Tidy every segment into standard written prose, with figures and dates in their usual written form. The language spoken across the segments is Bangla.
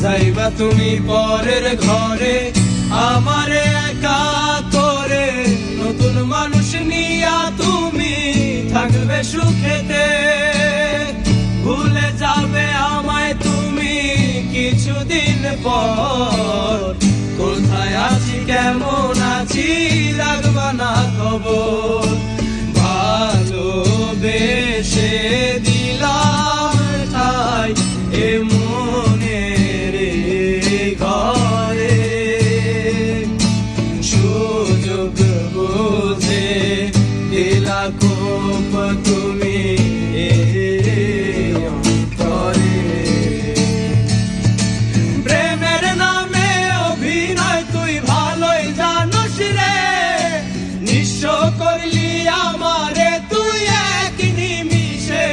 যাইবা তুমি পরের ঘরে আমারে একা করে, নতুন মানুষ নিয়া তুমি থাকবে সুখেতে। ভুলে যাবে আমায় তুমি কিছুদিন পর, কোথায় আছি কেমন আছি রাখবা না খবর। ভালোবেসে দিলাম ঠাই এ মনের ঘরে, সুযোগ বুঝে দিলা কোপ তুমি অন্তরে। প্রেমের নামে অভিনয় তুই ভালোই জানোস রে, নিঃস্ব করলি আমারে তুই এক নিমিষে।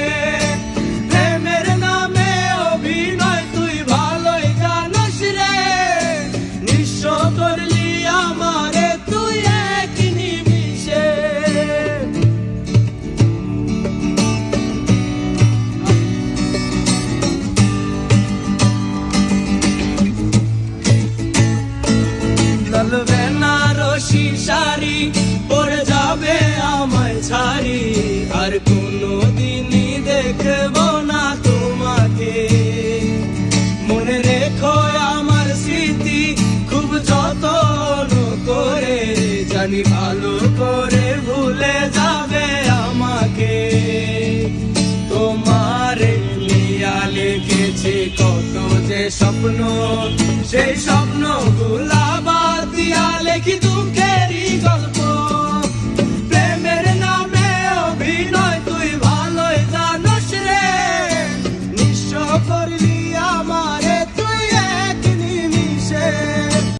প্রেমের নামে অভিনয় তুই ভালোই জানোস রে, নিঃস্ব করলি আমারে তুই এক নিমিষে। লাল বেনারসি শাড়ি পরে যাবে আমায় ছাড়ি, আর কোনোদিনই দেখব না তোমাকে। মনে রেখো আমার স্মৃতি খুব যত্ন করে, জানি ভালো করে ভুলে যাবে আমাকে। তোমার লিয়া লিখেছি কত যে স্বপ্ন, সেই স্বপ্নগুলা বাদ দিয়া লেখি দুঃখেরই গল্প।